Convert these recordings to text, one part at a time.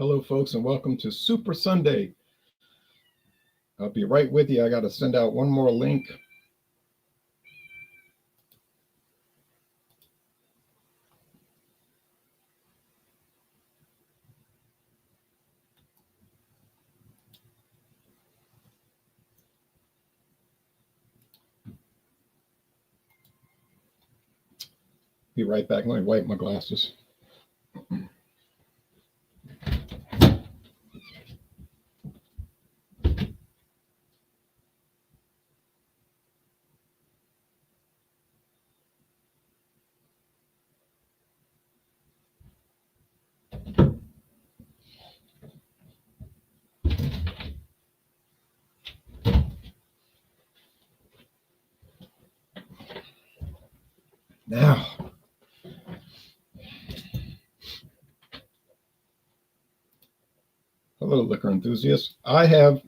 Hello, folks, and welcome to Super Sunday. I'll be right with you. I got to send out one more link. Be right back. Let me wipe my glasses. Now, hello, liquor enthusiasts. I have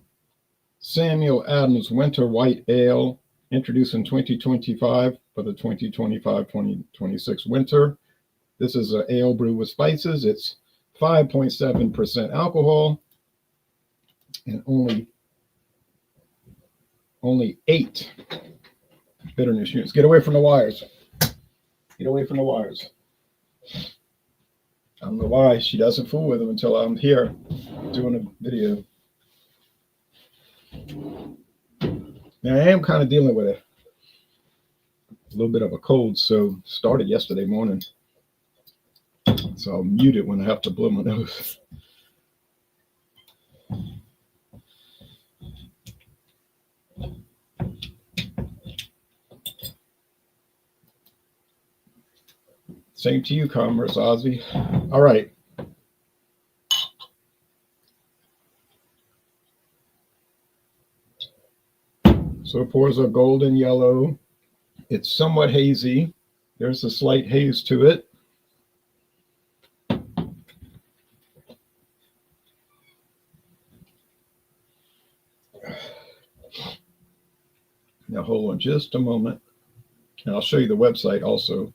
Samuel Adams Winter White Ale introduced in 2025 for the 2025-2026 winter. This is an ale brewed with spices. It's 5.7% alcohol and only 8 bitterness units. Get away from the wires. Get away from the wires. I don't know why she doesn't fool with them until I'm here doing a video. Now I am kind of dealing with a little bit of a cold, so started yesterday morning. So I'll mute it when I have to blow my nose. Same to you, Commerce Ozzy. All right. So it pours a golden yellow. It's somewhat hazy. There's a slight haze to it. Now hold on just a moment, and I'll show you the website also.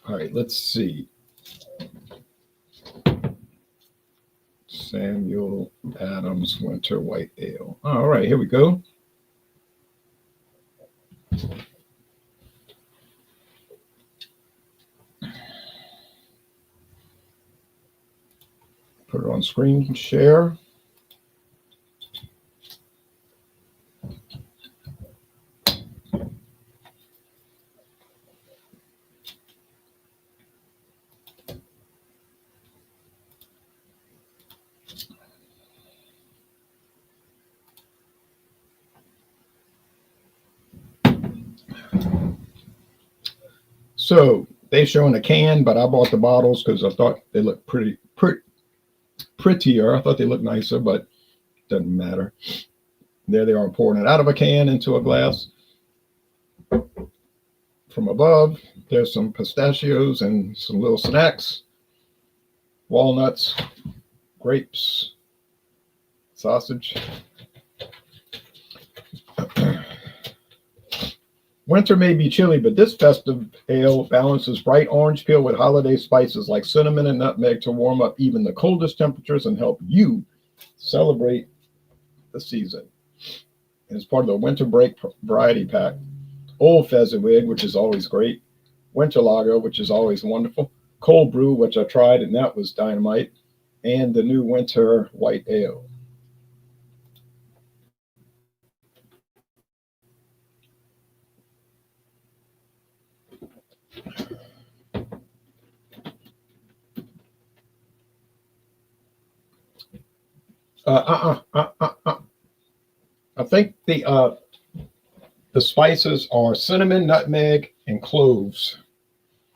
All right, let's see. Samuel Adams Winter White Ale. All right, here we go. Put it on screen share. So they show in a can, but I bought the bottles because I thought they looked prettier. I thought they looked nicer, but doesn't matter. There they are, pouring it out of a can into a glass. From above, there's some pistachios and some little snacks, walnuts, grapes, sausage. Winter may be chilly, but this festive ale balances bright orange peel with holiday spices like cinnamon and nutmeg to warm up even the coldest temperatures and help you celebrate the season. And it's part of the winter break variety pack. Old Fezziwig, which is always great. Winter Lager, which is always wonderful. Cold Brew, which I tried, and that was dynamite. And the new Winter White Ale. I think the spices are cinnamon, nutmeg, and cloves.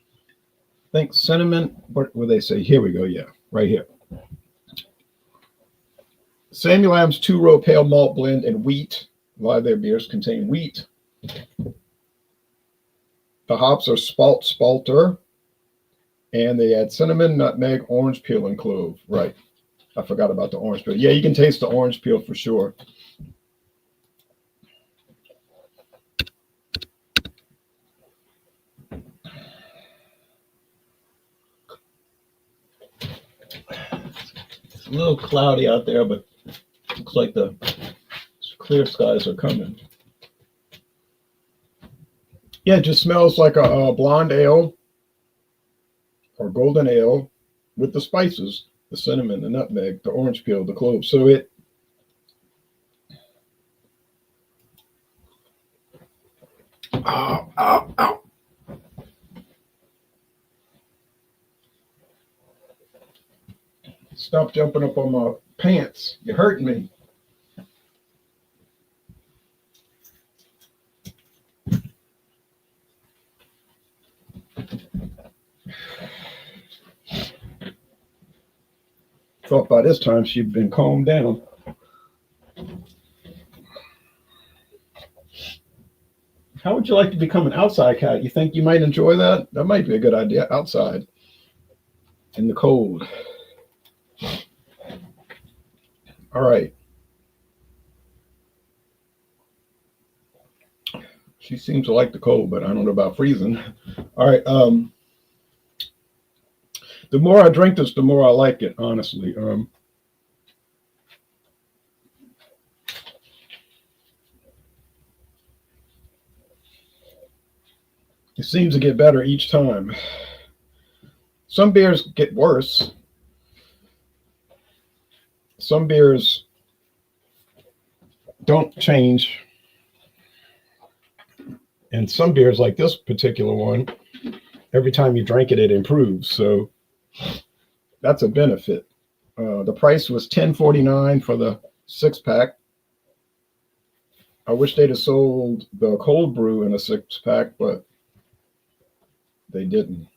I think cinnamon, what would they say? Here we go. Yeah, right here. Samuel Adams 2-row pale malt blend and wheat. A lot of their beers contain wheat. The hops are spalter, and they add cinnamon, nutmeg, orange peel, and clove. Right. I forgot about the orange peel. Yeah, you can taste the orange peel for sure. It's a little cloudy out there, but looks like the clear skies are coming. Yeah, it just smells like a blonde ale or golden ale with the spices, the cinnamon, the nutmeg, the orange peel, the clove. So it ow, ow, ow. Stop jumping up on my pants. You're hurting me. Thought by this time she'd been calmed down. How would you like to become an outside cat? You think you might enjoy that? That might be a good idea. Outside in the cold. All right. She seems to like the cold, but I don't know about freezing. All right. The more I drink this, the more I like it, honestly. It seems to get better each time. Some beers get worse. Some beers don't change. And some beers, like this particular one, every time you drink it, it improves. So that's a benefit. The price was $10.49 for the 6-pack. I wish they'd have sold the cold brew in a 6-pack, but they didn't.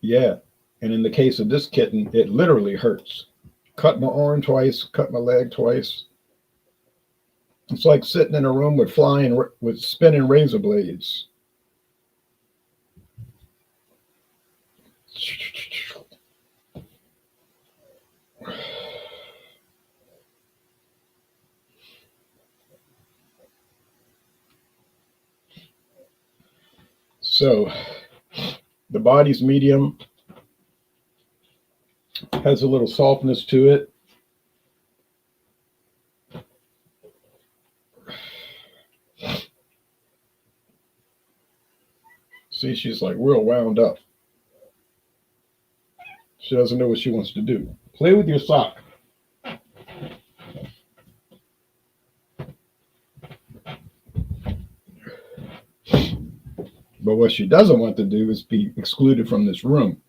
Yeah, and in the case of this kitten, it literally hurts. Cut my arm twice, cut my leg twice. It's like sitting in a room with spinning razor blades. So the body's medium, has a little softness to it. See, she's like real wound up. She doesn't know what she wants to do. Play with your sock. But what she doesn't want to do is be excluded from this room.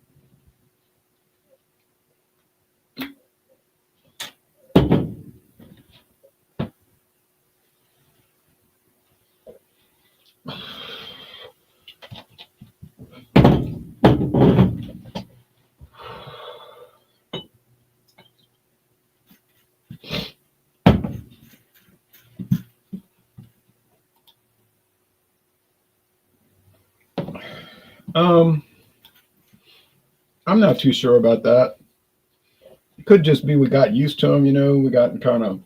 I'm not too sure about that. It could just be we got used to them, we got kind of,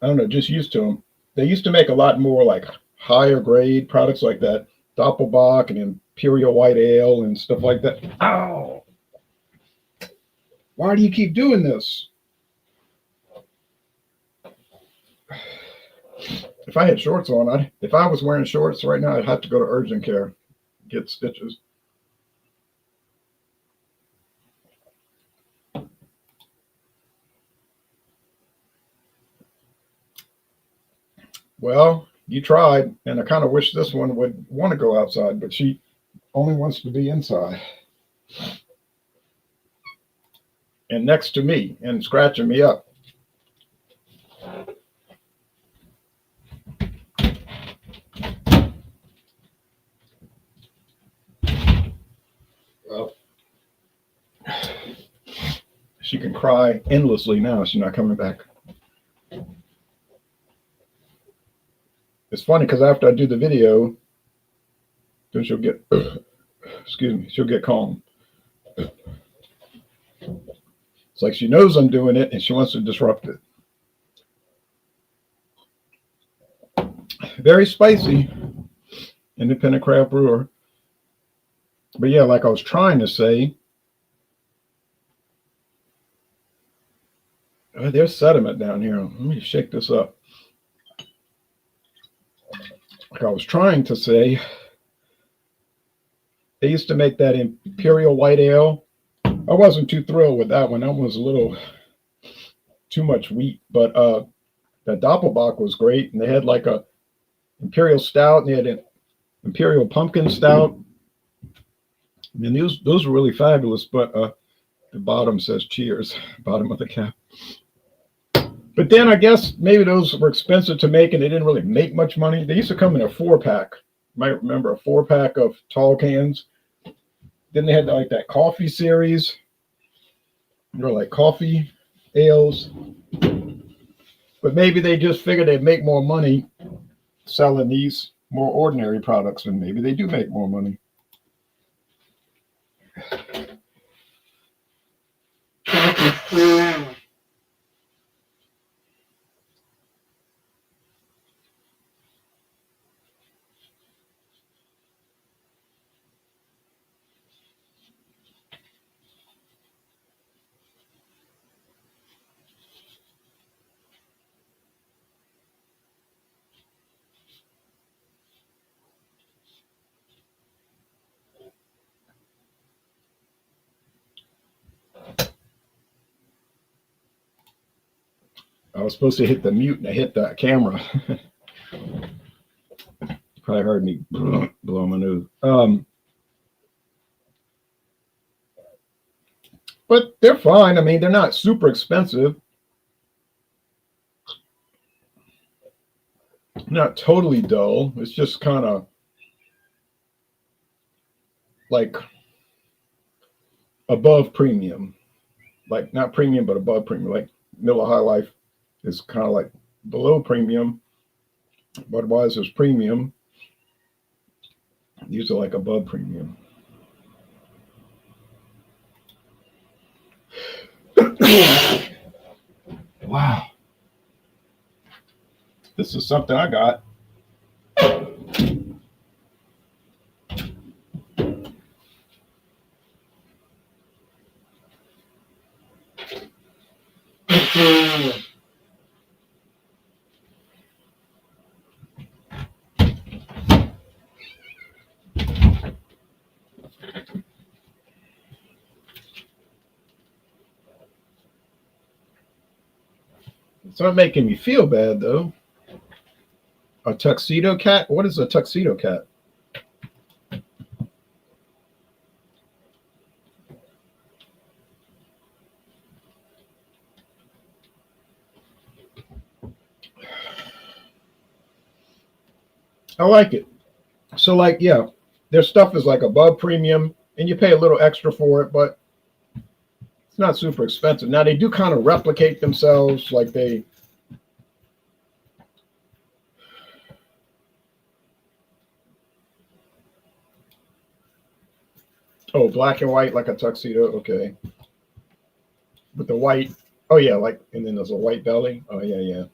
I don't know, just used to them. They used to make a lot more like higher grade products like that, Doppelbock and Imperial White Ale and stuff like that. Ow! Why do you keep doing this? If I had shorts on, if I was wearing shorts right now, I'd have to go to urgent care, get stitches. Well, you tried, and I kind of wish this one would want to go outside, but she only wants to be inside. And next to me and scratching me up. Well, she can cry endlessly now. She's not coming back. It's funny because after I do the video, then she'll get, excuse me, she'll get calm. It's like she knows I'm doing it and she wants to disrupt it. Very spicy, independent craft brewer. But yeah, like I was trying to say, there's sediment down here. Let me shake this up. Like I was trying to say, they used to make that Imperial White Ale. I wasn't too thrilled with that one. That one was a little too much wheat. But the Doppelbock was great. And they had like a Imperial Stout. And they had an Imperial Pumpkin Stout. And those were really fabulous. But the bottom says cheers, bottom of the cap. But then I guess maybe those were expensive to make and they didn't really make much money. They used to come in a 4-pack. You might remember a 4-pack of tall cans. Then they had like that coffee series. They were like coffee ales. But maybe they just figured they'd make more money selling these more ordinary products, and maybe they do make more money. I was supposed to hit the mute and I hit the camera. You probably heard me blow my nose. But they're fine. I mean, they're not super expensive. Not totally dull. It's just kind of like above premium. Like not premium, but above premium. Like Miller High Life is kind of like below premium. Budweiser's premium. These are like above premium. Wow. This is something I got. It's not making me feel bad though. A tuxedo cat? What is a tuxedo cat? I like it. So like, yeah, their stuff is like above premium and you pay a little extra for it, but it's not super expensive. Now they do kind of replicate themselves, like they black and white like a tuxedo, okay. With the white, oh yeah, like, and then there's a white belly. Oh yeah.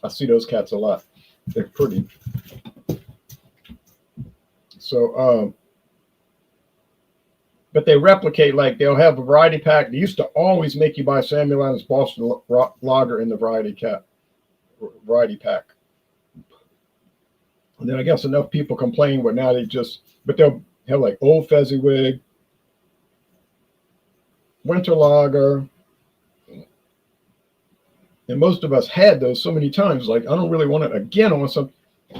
I see those cats a lot. They're pretty. So but they replicate, like they'll have a variety pack. They used to always make you buy Samuel Adams Boston Lager in the variety pack. And then I guess enough people complain, but now but they'll have like Old Fezziwig, Winter Lager. And most of us had those so many times, like, I don't really want it again. I want some.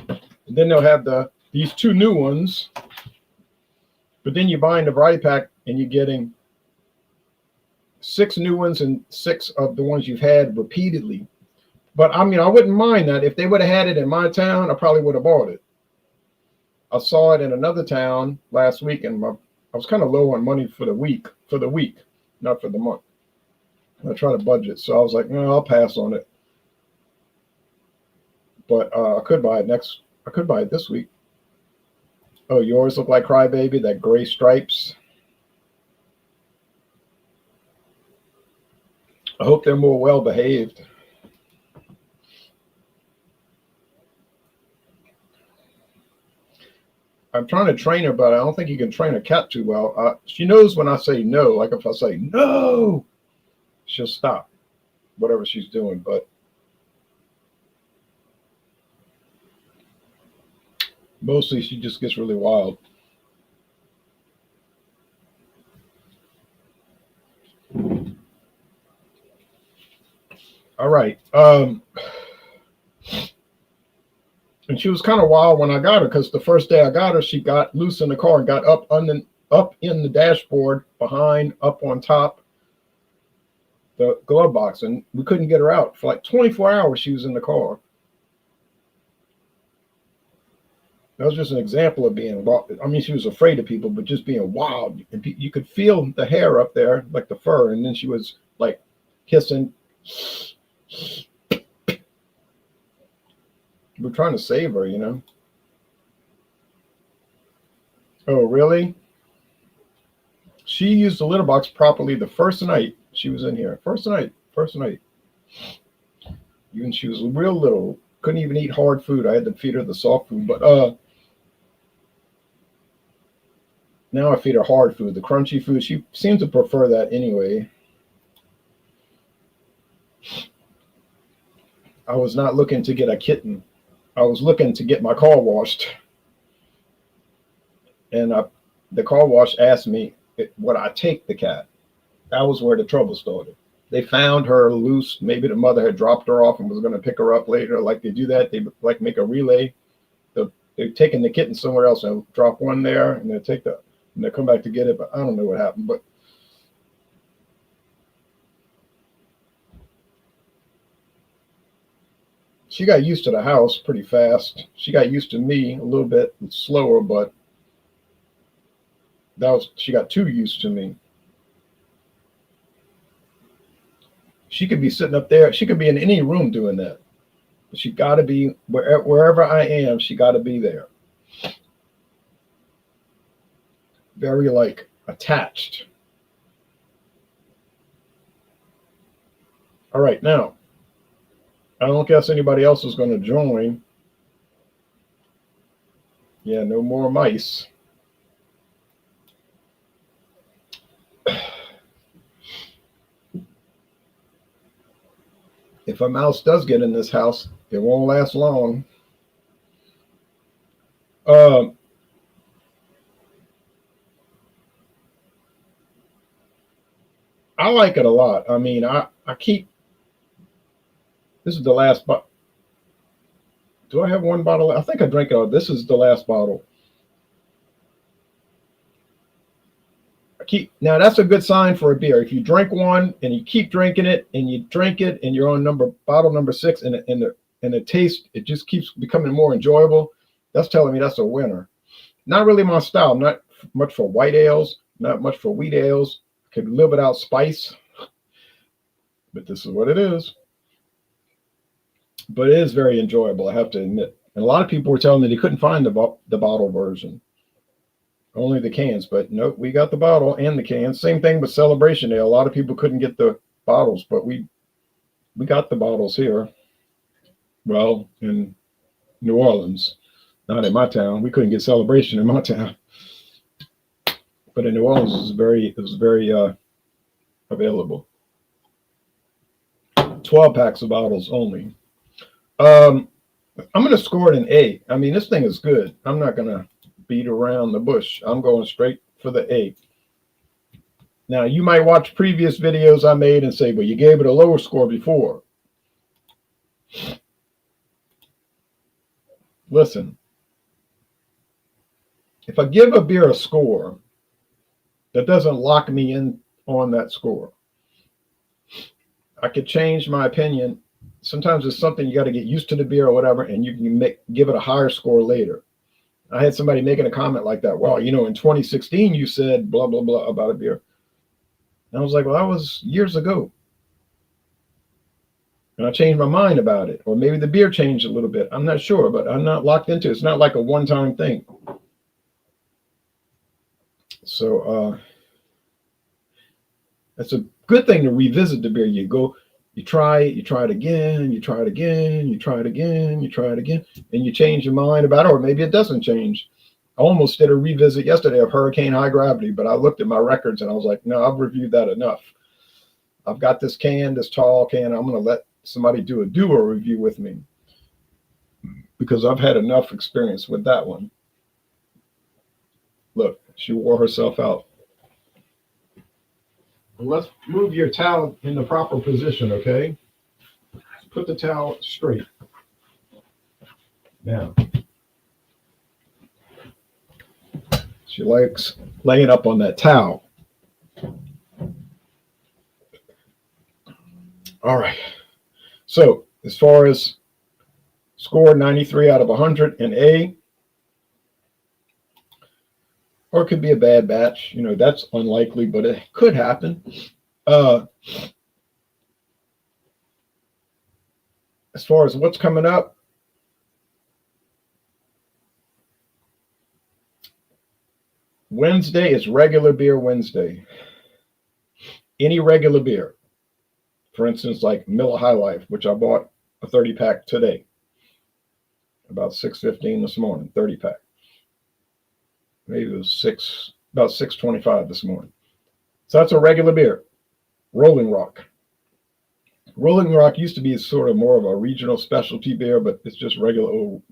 And then they'll have these 2 new ones. But then you're buying the variety pack and you're getting 6 new ones and 6 of the ones you've had repeatedly. But I mean, I wouldn't mind that. If they would have had it in my town, I probably would have bought it. I saw it in another town last week and my I was kind of low on money for the week, not for the month. I try to budget, so I was like, no, I'll pass on it. But I could buy it next. I could buy it this week. Oh, yours look like Crybaby, that gray stripes. I hope they're more well behaved. I'm trying to train her, but I don't think you can train a cat too well. She knows when I say no. Like if I say no, she'll stop whatever she's doing. But mostly she just gets really wild. All right. And she was kind of wild when I got her because the first day I got her, she got loose in the car and got up in the dashboard behind, up on top the glove box, and we couldn't get her out for like 24 hours. She was in the car. That was just an example of being wild. I mean, she was afraid of people, but just being wild. And you could feel the hair up there, like the fur, and then she was like kissing. We're trying to save her, you know. Oh, really? She used the litter box properly the first night she was in here. First night. Even she was real little. Couldn't even eat hard food. I had to feed her the soft food. But now I feed her hard food, the crunchy food. She seems to prefer that anyway. I was not looking to get a kitten. I was looking to get my car washed. And the car wash asked me, would I take the cat? That was where the trouble started. They found her loose. Maybe the mother had dropped her off and was going to pick her up later. Like they do that. They like make a relay. They're taking the kitten somewhere else and drop one there, and they'll come back to get it. But I don't know what happened. But she got used to the house pretty fast. She got used to me a little bit slower, but she got too used to me. She could be sitting up there. She could be in any room doing that. But she got to be wherever I am. She got to be there. Very like attached. All right, now I don't guess anybody else is going to join. Yeah, no more mice. If a mouse does get in this house, it won't last long. I like it a lot. I mean, I keep. This is the last bottle. Do I have one bottle? I think I drank it all. This is the last bottle. Now that's a good sign for a beer. If you drink one and you keep drinking it and you drink it and you're on bottle number 6 and the taste, it just keeps becoming more enjoyable. That's telling me that's a winner. Not really my style. Not much for white ales. Not much for wheat ales. I could live without spice, but this is what it is. But it is very enjoyable, I have to admit. And a lot of people were telling me they couldn't find the bottle version. Only the cans, but nope, we got the bottle and the cans. Same thing with Celebration Ale. A lot of people couldn't get the bottles, but we got the bottles here. Well, in New Orleans, not in my town. We couldn't get Celebration in my town, but in New Orleans, it was very available. 12 packs of bottles only. I'm going to score it an A. I mean, this thing is good. I'm not going to beat around the bush. I'm going straight for the A. Now, you might watch previous videos I made and say, well, you gave it a lower score before. Listen, if I give a beer a score, that doesn't lock me in on that score. I could change my opinion. Sometimes it's something you got to get used to the beer or whatever, and you can give it a higher score later. I had somebody making a comment like that. Well, in 2016, you said blah, blah, blah about a beer. And I was like, well, that was years ago. And I changed my mind about it. Or maybe the beer changed a little bit. I'm not sure, but I'm not locked into it. It's not like a one-time thing. So it's a good thing to revisit the beer. You try it, you try it again, you try it again, you try it again, you try it again, and you change your mind about it, or maybe it doesn't change. I almost did a revisit yesterday of Hurricane High Gravity, but I looked at my records and I was like, no, I've reviewed that enough. I've got this tall can. I'm going to let somebody do a duo review with me because I've had enough experience with that one. Look, she wore herself out. Let's move your towel in the proper position, okay? Put the towel straight. Now, she likes laying up on that towel. All right. So, as far as score 93 out of 100 in A, or it could be a bad batch. That's unlikely, but it could happen. As far as what's coming up, Wednesday is regular beer Wednesday. Any regular beer, for instance, like Miller High Life, which I bought a 30-pack today, about 6:15 this morning, 30-pack. Maybe it was about 6:25 this morning. So that's a regular beer. Rolling Rock. Rolling Rock used to be sort of more of a regional specialty beer, but it's just regular old,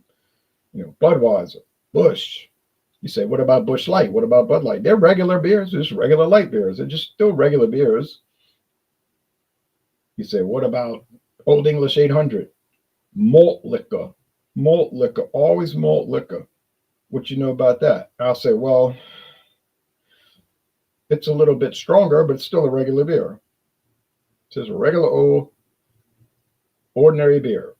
Budweiser, Busch. You say, what about Busch Light? What about Bud Light? They're regular beers, just regular light beers. They're just still regular beers. You say, what about Old English 800? Malt liquor. Malt liquor, always malt liquor. What you know about that? I'll say, well, it's a little bit stronger, but it's still a regular beer. It says a regular old ordinary beer.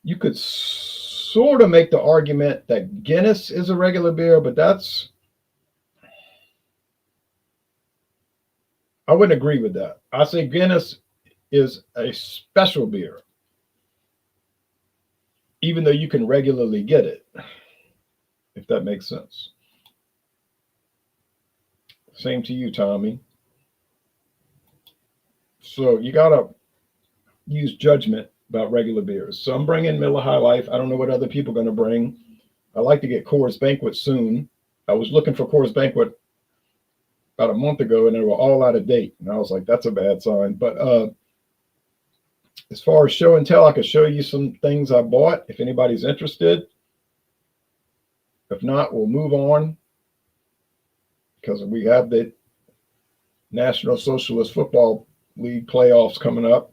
You could sort of make the argument that Guinness is a regular beer, but I wouldn't agree with that. I say Guinness is a special beer, even though you can regularly get it, if that makes sense. Same to you, Tommy. So you got to use judgment about regular beers. So I'm bringing Miller High Life. I don't know what other people are going to bring. I like to get Coors Banquet soon. I was looking for Coors Banquet about a month ago, and they were all out of date. And I was like, that's a bad sign. But as far as show and tell, I could show you some things I bought if anybody's interested. If not, we'll move on because we have the National Socialist Football League playoffs coming up.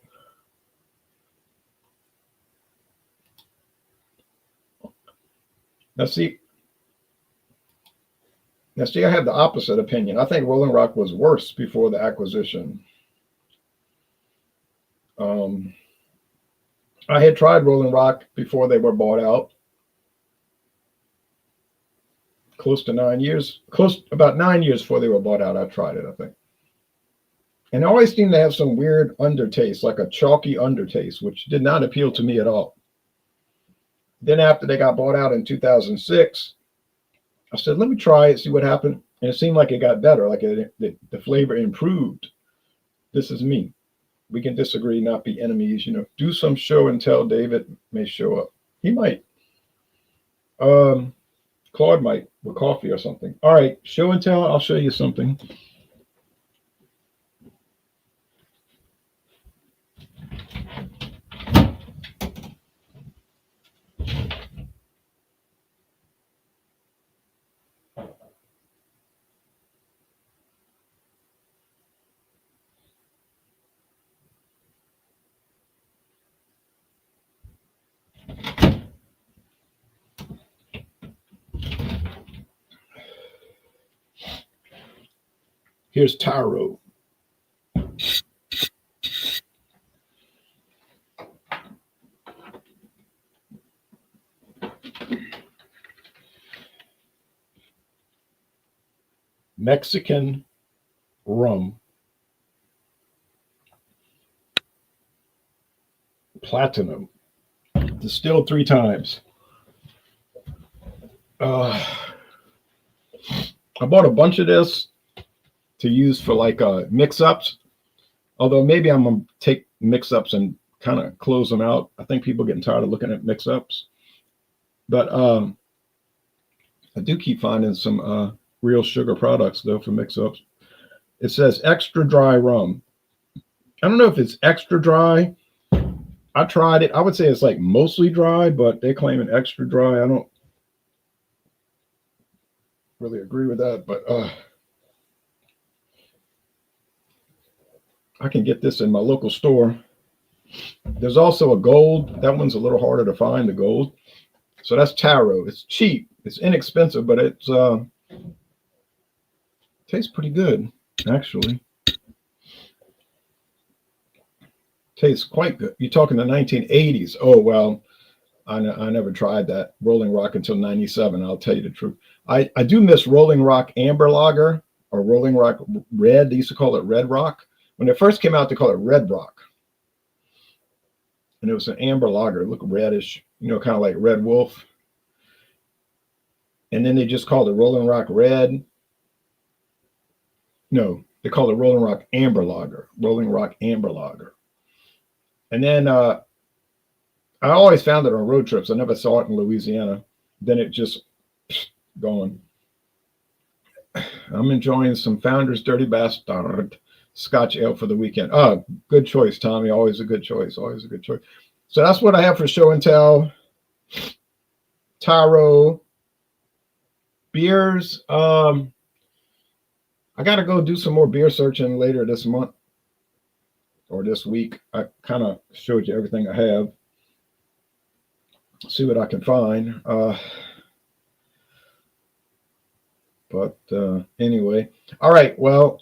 Now see, I have the opposite opinion. I think Rolling Rock was worse before the acquisition. I had tried Rolling Rock before they were bought out. About 9 years before they were bought out, I tried it, I think. And it always seemed to have some weird undertaste, like a chalky undertaste, which did not appeal to me at all. Then after they got bought out in 2006, I said, let me try it, see what happened. And it seemed like it got better, like the flavor improved. This is me. We can disagree, not be enemies. Do some show and tell. David may show up. He might. Claude might with coffee or something. All right, show and tell. I'll show you something. Here's taro. Mexican rum, platinum, distilled 3 times. I bought a bunch of this to use for like mix-ups. Although maybe I'm gonna take mix-ups and kind of close them out. I think people are getting tired of looking at mix-ups. But I do keep finding some real sugar products though for mix-ups. It says extra dry rum. I don't know if it's extra dry. I tried it. I would say it's like mostly dry, but they're claiming extra dry. I don't really agree with that, but I can get this in my local store. There's also a gold. That one's a little harder to find, the gold. So that's taro. It's cheap. It's inexpensive, but it's tastes pretty good, actually. Tastes quite good. You're talking the 1980s. Oh, well, I never tried that Rolling Rock until 97. I'll tell you the truth. I do miss Rolling Rock Amber Lager or Rolling Rock Red. They used to call it Red Rock. When it first came out, they called it Red Rock. And it was an amber lager. It looked reddish, you know, kind of like Red Wolf. And then they just called it Rolling Rock Red. No, they called it Rolling Rock Amber Lager. Rolling Rock Amber Lager. And then I always found it on road trips. I never saw it in Louisiana. Then it just gone. I'm enjoying some Founder's Dirty Bastard Scotch ale for the weekend. Oh, good choice, Tommy. Always a good choice. Always a good choice. So that's what I have for show and tell. Taro beers. I got to go do some more beer searching later this month or this week. I kind of showed you everything I have. See what I can find. But anyway, all right. Well,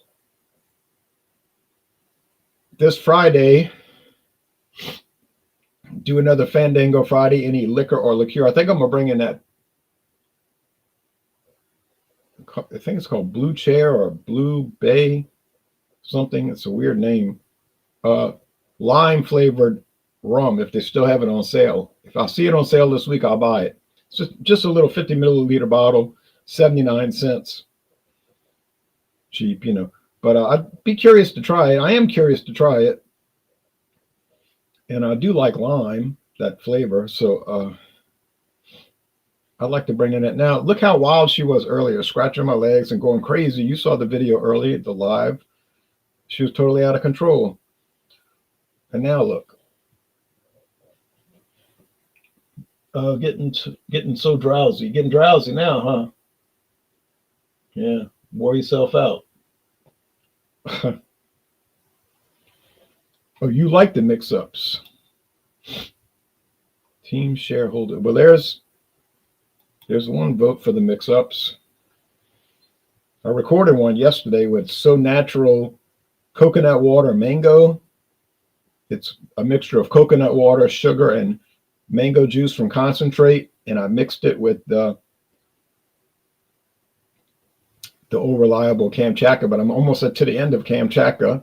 this Friday, do another Fandango Friday. Any liquor or liqueur? I think I'm gonna bring in that. I think it's called Blue Chair or Blue Bay, something. It's a weird name. Lime flavored rum. If they still have it on sale. If I see it on sale this week, I'll buy it. It's just a little 50 milliliter bottle, 79 cents. Cheap, you know. But I'd be curious to try it. I am curious to try it. And I do like lime, that flavor. So I'd like to bring in it. Now, look how wild she was earlier, scratching my legs and going crazy. You saw the video earlier, the live. She was totally out of control. And now look. Getting so drowsy. Getting drowsy now, huh? Yeah, wore yourself out. Oh, you like the mix-ups. Team shareholder. Well, there's one vote for the mix-ups. I recorded one yesterday with So Natural coconut water mango. It's a mixture of coconut water, sugar, and mango juice from concentrate, and I mixed it with the old reliable Kamchatka, but I'm almost to the end of Kamchatka.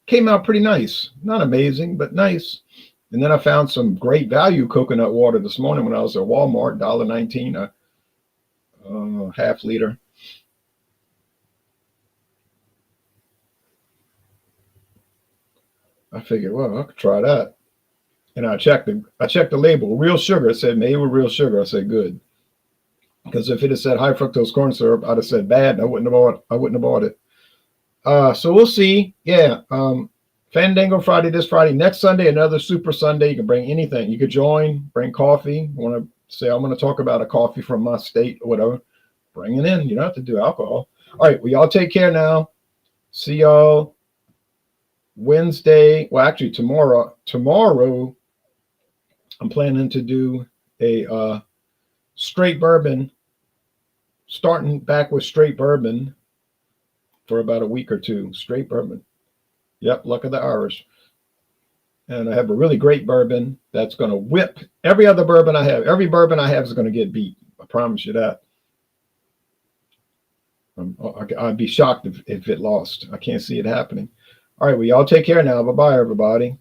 Came out pretty nice. Not amazing, but nice. And then I found some great value coconut water this morning when I was at Walmart, $1.19 a half liter. I figured, well, I could try that. And I checked the label, real sugar. It said made with real sugar. I said good. Because if it had said high fructose corn syrup, I'd have said bad. I wouldn't have bought it. So we'll see. Yeah. Fandango Friday this Friday. Next Sunday, another Super Sunday. You can bring anything. You could join, bring coffee. You want to say, I'm going to talk about a coffee from my state or whatever. Bring it in. You don't have to do alcohol. All right. Well, y'all take care now. See y'all Wednesday. Well, actually tomorrow, I'm planning to do a straight bourbon, starting back with straight bourbon for about a week or two. Straight bourbon. Yep, luck of the Irish. And I have a really great bourbon that's going to whip every other bourbon I have. Every bourbon I have is going to get beat. I promise you that. I'd be shocked if it lost. I can't see it happening. All right, well, y'all take care now. Bye-bye, everybody.